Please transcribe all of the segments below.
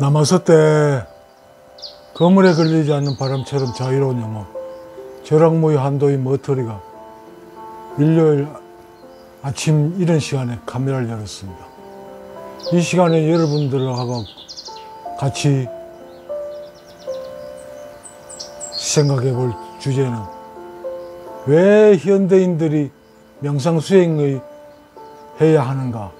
남았을 때 거물에 걸리지 않는 바람처럼 자유로운 영혼, 벼락무의 한도의 머터리가 일요일 아침 이런 시간에 카메라를 열었습니다. 이 시간에 여러분들하고 같이 생각해 볼 주제는 왜 현대인들이 명상수행을 해야 하는가,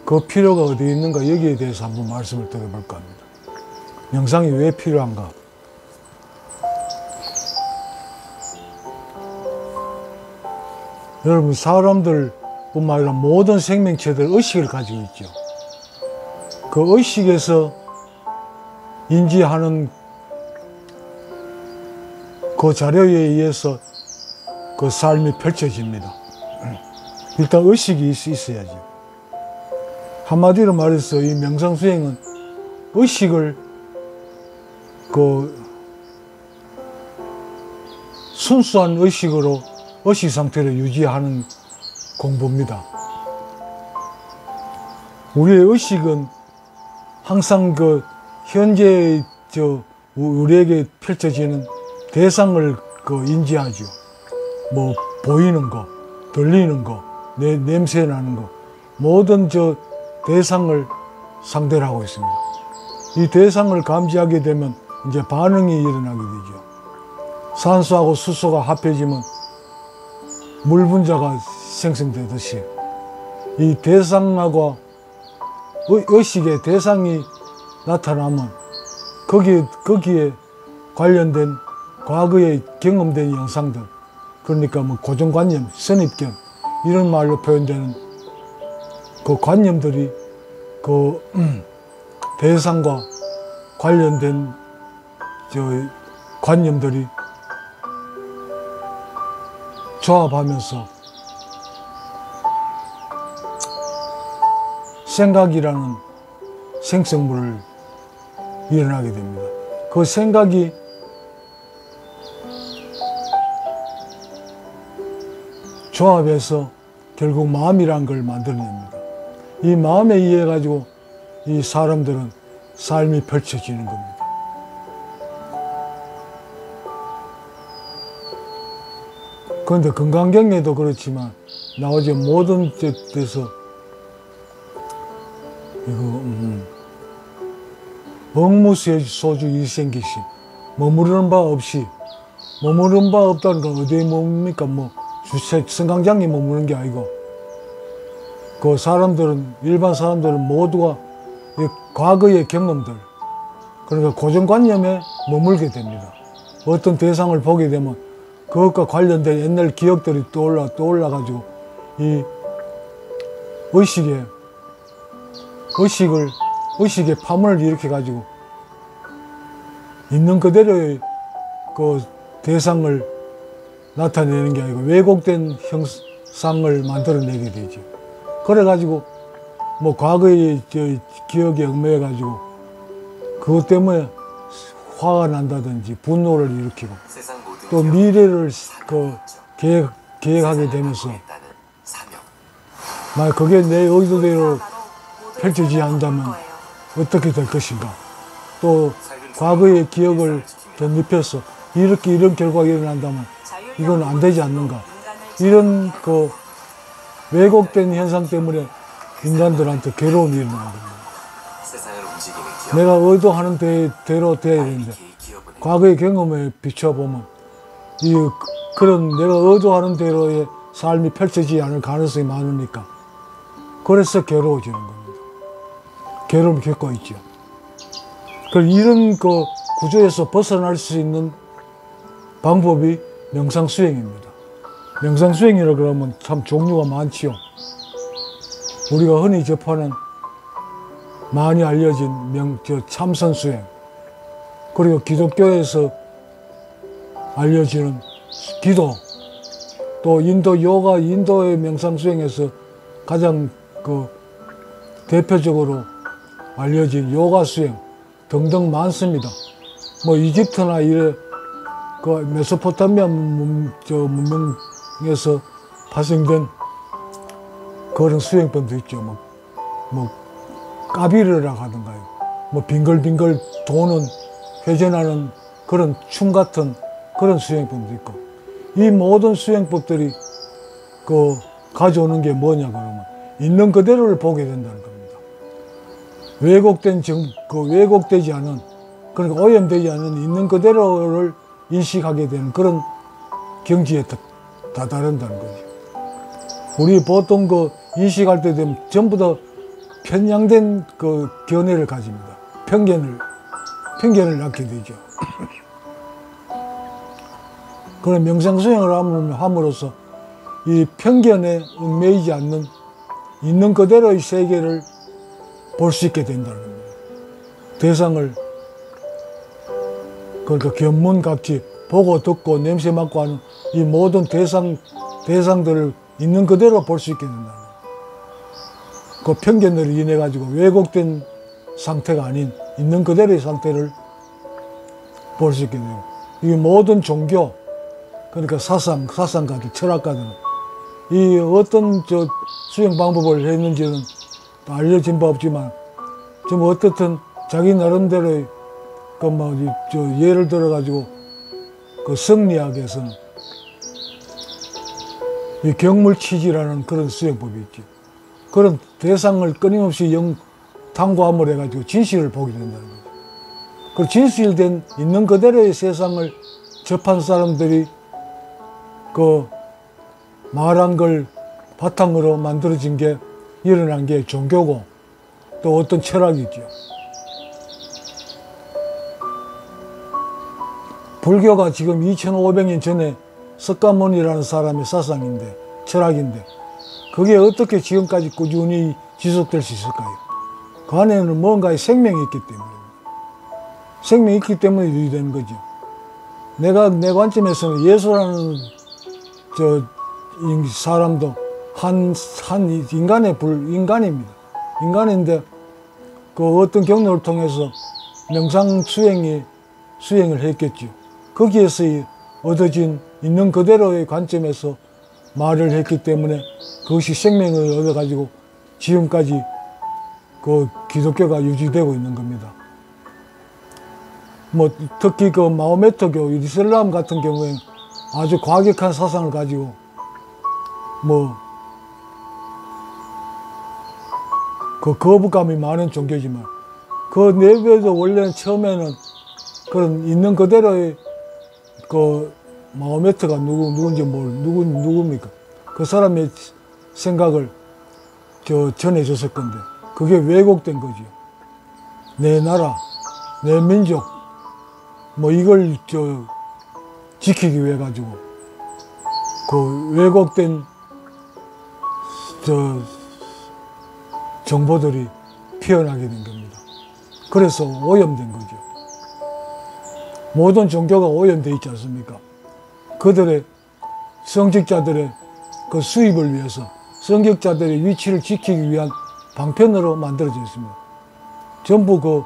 그 필요가 어디에 있는가, 여기에 대해서 한번 말씀을 드려볼까 합니다. 명상이 왜 필요한가? 여러분, 사람들뿐만 아니라 모든 생명체들 의식을 가지고 있죠. 그 의식에서 인지하는 그 자료에 의해서 그 삶이 펼쳐집니다. 일단 의식이 있어야죠. 한마디로 말해서 이 명상수행은 의식을 순수한 의식으로 의식 상태를 유지하는 공부입니다. 우리의 의식은 항상 현재 우리에게 펼쳐지는 대상을 인지하죠. 뭐 보이는 거, 들리는 거, 냄새 나는 거, 모든 대상을 상대로 하고 있습니다. 이 대상을 감지하게 되면 이제 반응이 일어나게 되죠. 산소하고 수소가 합해지면 물 분자가 생성되듯이 이 대상하고 의식의 대상이 나타나면 거기에 관련된 과거에 경험된 영상들, 그러니까 뭐 고정관념, 선입견, 이런 말로 표현되는 그 관념들이 대상과 관련된 관념들이 조합하면서 생각이라는 생성물을 일어나게 됩니다. 그 생각이 조합해서 결국 마음이란 걸 만들어냅니다. 이 마음에 의해 가지고 이 사람들은 삶이 펼쳐지는 겁니다. 그런데 건강경에도 그렇지만 나오죠. 모든 데서 억무소주 일생기심, 머무르는 바 없이, 머무르는 바 없다는 건 어디에 머뭅니까? 뭐 승강장에 머무는 게 아니고, 일반 사람들은 모두가 과거의 경험들, 그러니까 고정관념에 머물게 됩니다. 어떤 대상을 보게 되면 그것과 관련된 옛날 기억들이 떠올라가지고 이 의식의 파문을 일으켜가지고 있는 그대로의 그 대상을 나타내는 게 아니고 왜곡된 형상을 만들어내게 되죠. 그래가지고 뭐 과거의 기억에 얽매여가지고 그것 때문에 화가 난다든지 분노를 일으키고 또 미래를 계획하게 되면서 만약 그게 내 의도대로 펼쳐지지 않는다면 어떻게 될 것인가, 또 과거의 기억을 덧입혀서 이런 결과가 일어난다면 이건 안 되지 않는가, 이런 왜곡된 현상 때문에 인간들한테 괴로움이 일어나는 겁니다. 내가 의도하는 대로 돼야 되는데 과거의 경험에 비춰보면 그런 내가 의도하는 대로의 삶이 펼쳐지지 않을 가능성이 많으니까 그래서 괴로워지는 겁니다. 괴로움을 겪고 있죠. 이런 구조에서 벗어날 수 있는 방법이 명상수행입니다. 명상수행이라 그러면 참 종류가 많지요. 우리가 흔히 접하는 많이 알려진 참선수행, 그리고 기독교에서 알려지는 기도, 또 인도의 명상수행에서 가장 대표적으로 알려진 요가수행 등등 많습니다. 뭐 이집트나 메소포타미아 문명에서 발생된 그런 수행법도 있죠. 뭐 까비르라고 하던가요. 뭐 빙글빙글 도는 회전하는 그런 춤 같은 그런 수행법도 있고, 이 모든 수행법들이 그 가져오는 게 뭐냐 그러면 있는 그대로를 보게 된다는 겁니다. 왜곡되지 않은, 그러니까 오염되지 않은 있는 그대로를 인식하게 되는 그런 경지에 다다른다는 거죠. 우리 보통 그 인식할 때 되면 전부 다 편향된 그 견해를 가집니다. 편견을 낳게 되죠. 그런 명상수행을 함으로써 이 편견에 얽매이지 않는 있는 그대로의 세계를 볼 수 있게 된다는 겁니다. 대상을, 그러니까 견문각지, 보고 듣고 냄새 맡고 하는 이 모든 대상들을 있는 그대로 볼 수 있게 된다는 겁니다. 그 편견으로 인해 가지고 왜곡된 상태가 아닌 있는 그대로의 상태를 볼 수 있게 돼요. 이 모든 종교, 그러니까 사상가들, 철학가들, 이 어떤 수행 방법을 했는지는 알려진 바 없지만, 좀 어떻든 자기 나름대로의 예를 들어가지고 그 성리학에서는 이 경물치지라는 그런 수행법이 있죠. 그런 대상을 끊임없이 탐구함을 해가지고 진실을 보게 된다는 거죠. 그 진실된 있는 그대로의 세상을 접한 사람들이 그 말한 걸 바탕으로 만들어진 게, 일어난 게 종교고 또 어떤 철학이죠. 불교가 지금 2500년 전에 석가모니라는 사람의 사상인데, 철학인데, 그게 어떻게 지금까지 꾸준히 지속될 수 있을까요? 그 안에는 뭔가의 생명이 있기 때문입니다. 생명이 있기 때문에 유지되는 거죠. 내 관점에서는 예수라는 사람도 한 인간입니다. 인간인데 그 어떤 경로를 통해서 명상 수행을 했겠죠. 거기에서 얻어진 있는 그대로의 관점에서 말을 했기 때문에 그것이 생명을 얻어가지고 지금까지 그 기독교가 유지되고 있는 겁니다. 뭐 특히 그 마호메트교, 이슬람 같은 경우에는 아주 과격한 사상을 가지고 그 거부감이 많은 종교지만, 그 내부에도 원래는 처음에는 그런 있는 그대로의 그 마호메트가 누굽니까? 그 사람의 생각을 전해줬을 건데, 그게 왜곡된 거죠. 내 나라, 내 민족, 이걸 지키기 위해 가지고 그 왜곡된 정보들이 피어나게 된 겁니다. 그래서 오염된 거죠. 모든 종교가 오염되어 있지 않습니까? 그들의 성직자들의 그 수입을 위해서, 성직자들의 위치를 지키기 위한 방편으로 만들어져 있습니다. 전부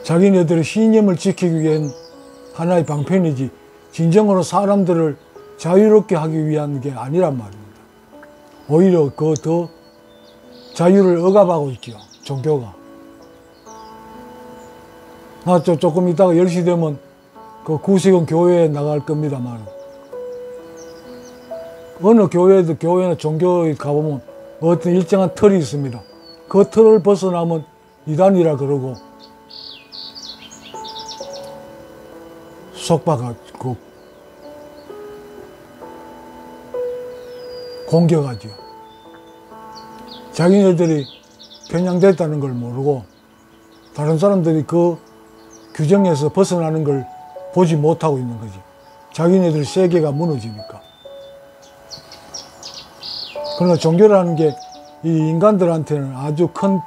자기네들의 신념을 지키기 위한 하나의 방편이지, 진정으로 사람들을 자유롭게 하기 위한 게 아니란 말입니다. 오히려 더 자유를 억압하고 있죠, 종교가. 조금 이따가 10시 되면 그 구식은 교회에 나갈 겁니다만, 어느 교회나 종교에 가보면 어떤 일정한 틀이 있습니다. 그 틀을 벗어나면 이단이라 그러고 속박하고 공격하죠. 자기네들이 편향됐다는 걸 모르고 다른 사람들이 그 규정에서 벗어나는 걸 보지 못하고 있는 거지. 자기네들 세계가 무너지니까. 그러나 종교라는 게 이 인간들한테는 아주 큰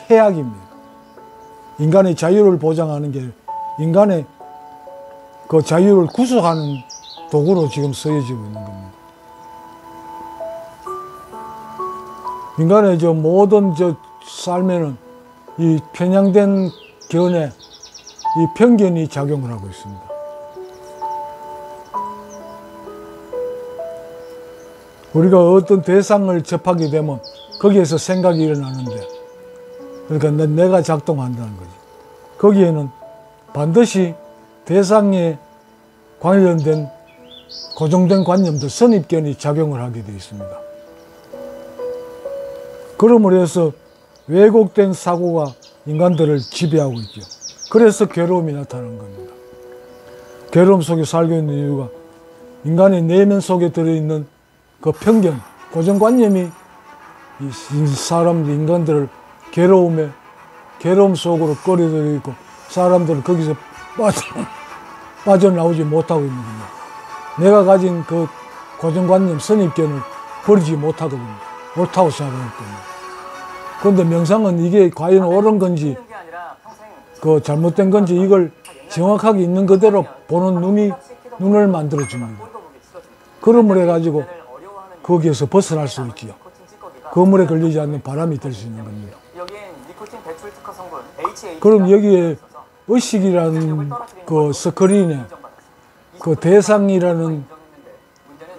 해악입니다. 인간의 자유를 보장하는 게, 인간의 그 자유를 구속하는 도구로 지금 쓰여지고 있는 겁니다. 인간의 모든 삶에는 이 편향된 견해, 이 편견이 작용을 하고 있습니다. 우리가 어떤 대상을 접하게 되면 거기에서 생각이 일어나는데, 그러니까 내가 작동한다는 거지. 거기에는 반드시 대상에 관련된 고정된 관념들, 선입견이 작용을 하게 되어 있습니다. 그러므로 해서 왜곡된 사고가 인간들을 지배하고 있죠. 그래서 괴로움이 나타나는 겁니다. 괴로움 속에 살고 있는 이유가 인간의 내면 속에 들어있는 그 편견, 고정관념이 인간들을 괴로움 속으로 끌어들이고 있고, 사람들은 거기서 빠져나오지 못하고 있는 겁니다. 내가 가진 그 고정관념, 선입견을 버리지 못하거든요. 옳다고 생각하기 때문에. 그런데 명상은 이게 과연 옳은 건지, 그 잘못된 건지, 이걸 정확하게 있는 그대로 보는 눈을 만들어줍니다. 그러므로 해가지고 거기에서 벗어날 수 있지요. 그물에 걸리지 않는 바람이 될 수 있는 겁니다. 그럼 여기에 의식이라는 그 스크린에 그 대상이라는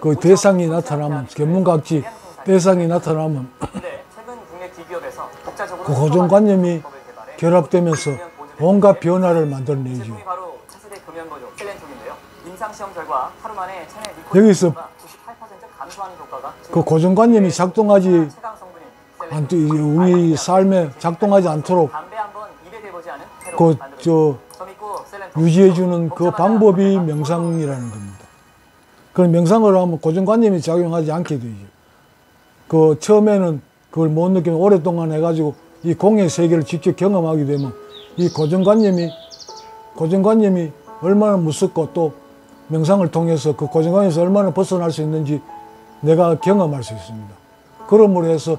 그 대상이 나타나면, 견문각지 대상이 나타나면 그 고정관념이 결합되면서 온갖 변화를 만들어내죠. 여기서 그 고정관념이 작동하지 우리 삶에 작동하지 않도록 유지해주는 그 방법이 명상이라는 겁니다. 그럼 명상을 하면 고정관념이 작용하지 않게 되죠. 그 처음에는 그걸 못 느끼면 오랫동안 해가지고 이 공의 세계를 직접 경험하게 되면 이 고정관념이 얼마나 무섭고, 또 명상을 통해서 그 고정관념에서 얼마나 벗어날 수 있는지 내가 경험할 수 있습니다. 그러므로 해서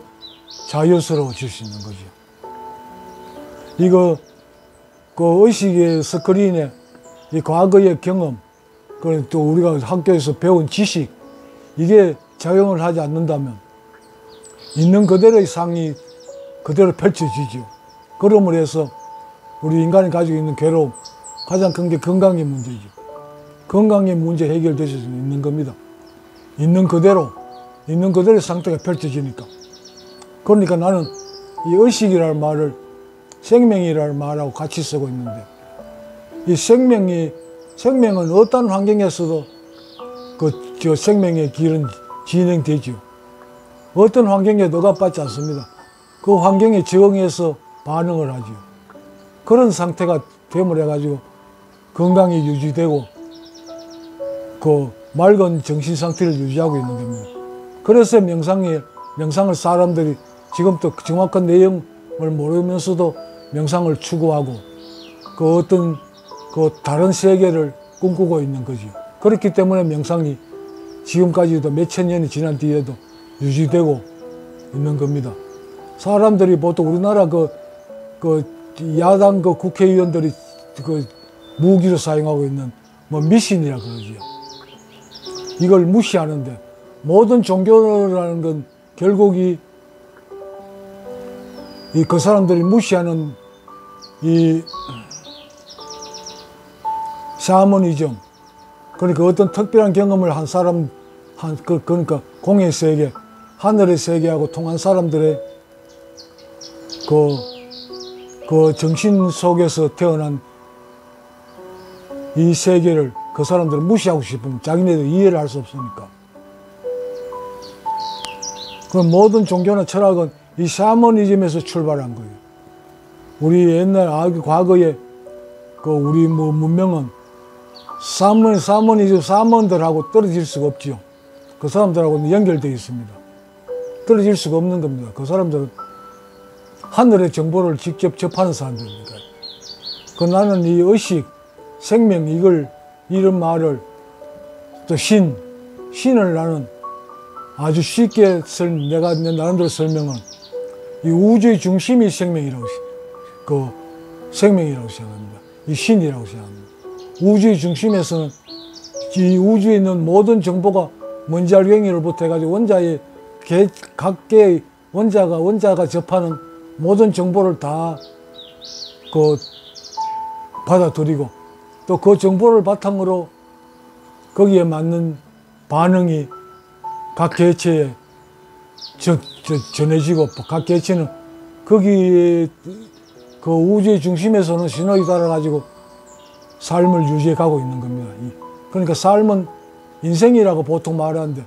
자유스러워질 수 있는 거죠. 이거 그 의식의 스크린에 이 과거의 경험, 그리고 또 우리가 학교에서 배운 지식, 이게 작용을 하지 않는다면 있는 그대로의 상이 그대로 펼쳐지죠. 그러므로 해서 우리 인간이 가지고 있는 괴로움, 가장 큰 게 건강의 문제죠. 건강의 문제 해결될 수 있는 겁니다. 있는 그대로의 상태가 펼쳐지니까. 그러니까 나는 이 의식이라는 말을 생명이라는 말하고 같이 쓰고 있는데, 이 생명은 어떤 환경에서도 저 생명의 길은 진행되죠. 어떤 환경에도 억압받지 않습니다. 그 환경에 적응해서 반응을 하죠. 그런 상태가 됨을 해가지고 건강이 유지되고 그 맑은 정신 상태를 유지하고 있는 겁니다. 그래서 명상을 사람들이 지금도 정확한 내용을 모르면서도 명상을 추구하고 그 어떤 그 다른 세계를 꿈꾸고 있는 거죠. 그렇기 때문에 명상이 지금까지도 몇천 년이 지난 뒤에도 유지되고 있는 겁니다. 사람들이 보통 우리나라 야당 국회의원들이 무기로 사용하고 있는 미신이라 그러지요. 이걸 무시하는데, 모든 종교라는 건 결국 그 사람들이 무시하는 이 샤머니즘, 그러니까 어떤 특별한 경험을 한 사람, 그러니까 공의 세계, 하늘의 세계하고 통한 사람들의 그 정신 속에서 태어난 이 세계를 그 사람들은 무시하고 싶으면 자기네들 이해를 할 수 없으니까. 그럼 모든 종교나 철학은 이 샤머니즘에서 출발한 거예요. 우리 옛날 과거에 우리 문명은 사머니즘들하고 떨어질 수가 없지요. 그 사람들하고는 연결되어 있습니다. 떨어질 수가 없는 겁니다. 그 사람들은 하늘의 정보를 직접 접하는 사람들이니까. 나는 이 의식, 생명, 이런 말을, 또 신을 나는 아주 쉽게 내가 내 나름대로 설명은 이 우주의 중심이 생명이라고 생각합니다. 이 신이라고 생각합니다. 우주의 중심에서는 이 우주에 있는 모든 정보가 먼지알갱이로부터 해가지고 각계의 원자가 접하는 모든 정보를 다 받아들이고, 또 그 정보를 바탕으로 거기에 맞는 반응이 각 개체에 전해지고, 각 개체는 거기 그 우주의 중심에서는 신호에 따라 가지고 삶을 유지해 가고 있는 겁니다. 그러니까 삶은 인생이라고 보통 말하는데,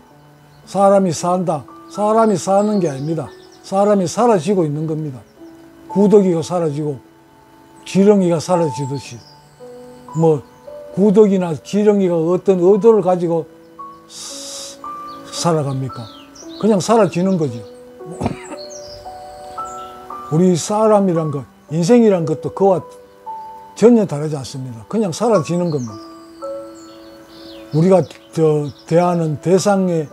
사람이 산다. 사람이 사는 게 아닙니다. 사람이 사라지고 있는 겁니다. 구더기가 사라지고 지렁이가 사라지듯이, 뭐 구더기나 지렁이가 어떤 의도를 가지고 살아갑니까? 그냥 사라지는 거죠. 우리 사람이란 것, 인생이란 것도 그와 전혀 다르지 않습니다. 그냥 사라지는 겁니다. 우리가 대하는 대상에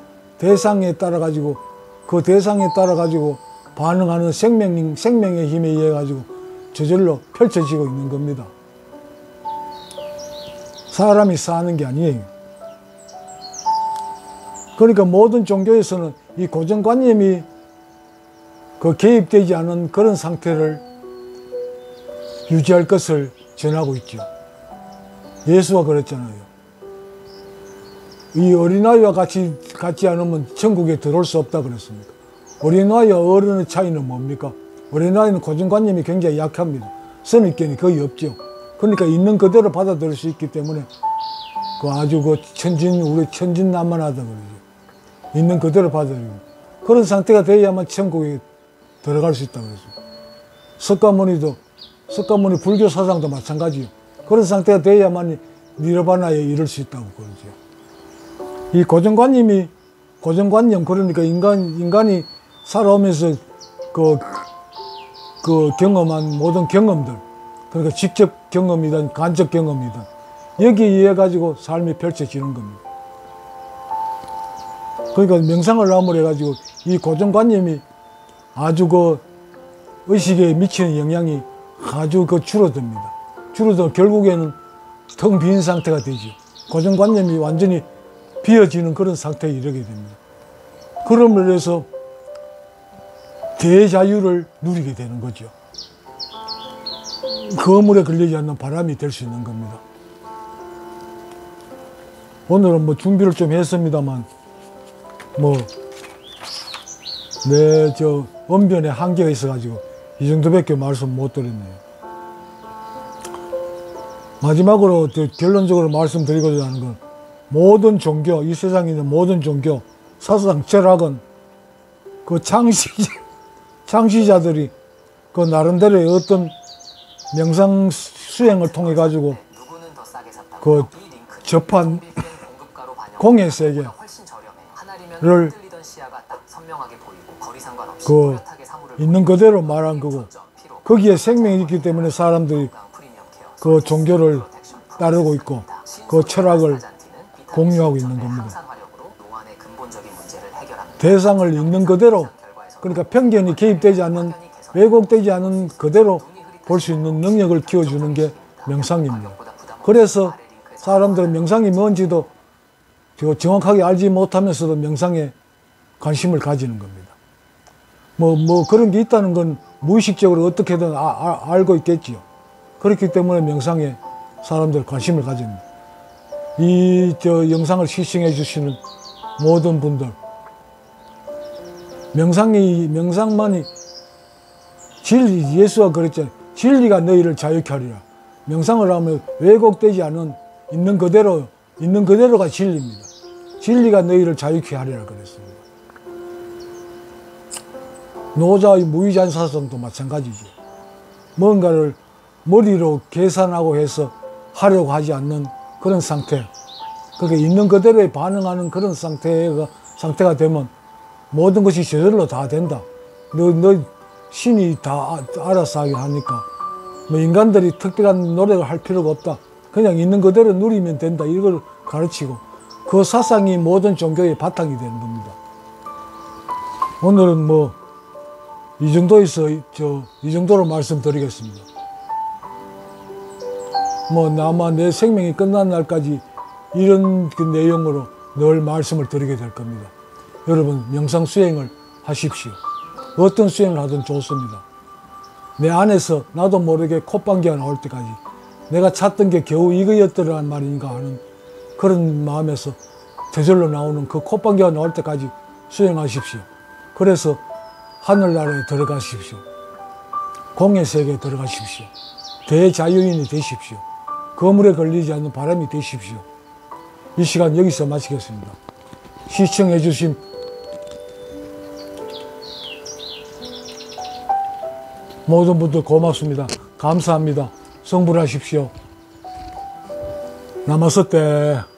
따라 가지고, 그 대상에 따라 가지고 반응하는 생명의 힘에 의해 가지고 저절로 펼쳐지고 있는 겁니다. 사람이 사는 게 아니에요. 그러니까 모든 종교에서는 이 고정관념이 그 개입되지 않은 그런 상태를 유지할 것을 전하고 있죠. 예수가 그랬잖아요. 이 어린아이와 같지 않으면 천국에 들어올 수 없다 그랬습니다. 어린아이와 어른의 차이는 뭡니까? 어린아이는 고정관념이 굉장히 약합니다. 선입견이 거의 없죠. 그러니까 있는 그대로 받아들일 수 있기 때문에 그 아주 우리 천진난만하다 그러죠. 있는 그대로 받아들이고, 그런 상태가 되어야만 천국에 들어갈 수 있다 그랬습니다. 석가모니 불교 사상도 마찬가지요. 그런 상태가 되어야만 니르바나에 이를 수 있다고 그러죠. 이 고정관념, 그러니까 인간이 살아오면서 그 경험한 모든 경험들, 그러니까 직접 경험이든 간접 경험이든 여기에 의해 가지고 삶이 펼쳐지는 겁니다. 그러니까 명상을 나무로 해가지고 이 고정관념이 아주 그 의식에 미치는 영향이 아주 줄어듭니다. 줄어들어 결국에는 텅 빈 상태가 되죠. 고정관념이 완전히 비어지는 그런 상태에 이르게 됩니다. 그럼으로 해서 대자유를 누리게 되는 거죠. 거물에 걸리지 않는 바람이 될 수 있는 겁니다. 오늘은 뭐 준비를 좀 했습니다만, 내 언변에 한계가 있어가지고 이 정도밖에 말씀 못 드렸네요. 마지막으로 결론적으로 말씀드리고자 하는 건, 모든 종교, 이 세상에 있는 모든 종교, 사상, 철학은 그 창시자들이 그 나름대로의 어떤 명상 수행을 통해 가지고 그 접한 공의 세계를 그 있는 그대로 말한 거고, 거기에 생명이 있기 때문에 사람들이 그 종교를 따르고 있고 그 철학을 공유하고 있는 겁니다. 대상을 있는 그대로, 그러니까 편견이 개입되지 않는, 왜곡되지 않은 그대로 볼 수 있는 능력을 키워주는 게 명상입니다. 그래서 사람들은 명상이 뭔지도 정확하게 알지 못하면서도 명상에 관심을 가지는 겁니다. 뭐 그런 게 있다는 건 무의식적으로 어떻게든 알고 있겠지요. 그렇기 때문에 명상에 사람들 관심을 가집니다. 이 영상을 시청해 주시는 모든 분들, 명상만이 진리, 예수가 그랬잖아요. 진리가 너희를 자유케 하리라. 명상을 하면 왜곡되지 않은 있는 그대로가 진리입니다. 진리가 너희를 자유케 하리라 그랬습니다. 노자의 무의잔사성도 마찬가지죠. 뭔가를 머리로 계산하고 해서 하려고 하지 않는 그런 상태, 그렇게 있는 그대로에 반응하는 그런 상태가 되면 모든 것이 저절로 다 된다. 너 신이 다 알아서 하게 하니까 뭐 인간들이 특별한 노력을 할 필요가 없다. 그냥 있는 그대로 누리면 된다. 이걸 가르치고, 그 사상이 모든 종교의 바탕이 되는 겁니다. 오늘은 이 정도로 말씀드리겠습니다. 아마 내 생명이 끝난 날까지 이런 그 내용으로 늘 말씀을 드리게 될 겁니다. 여러분, 명상 수행을 하십시오. 어떤 수행을 하든 좋습니다. 내 안에서 나도 모르게 콧방귀가 나올 때까지 내가 찾던 게 겨우 이거였더란 말인가 하는 그런 마음에서 저절로 나오는 그 콧방귀가 나올 때까지 수행하십시오. 그래서 하늘나라에 들어가십시오. 공의 세계에 들어가십시오. 대자유인이 되십시오. 거물에 걸리지 않는 바람이 되십시오. 이 시간 여기서 마치겠습니다. 시청해 주신 모든 분들 고맙습니다. 감사합니다. 성불하십시오. 나마스테.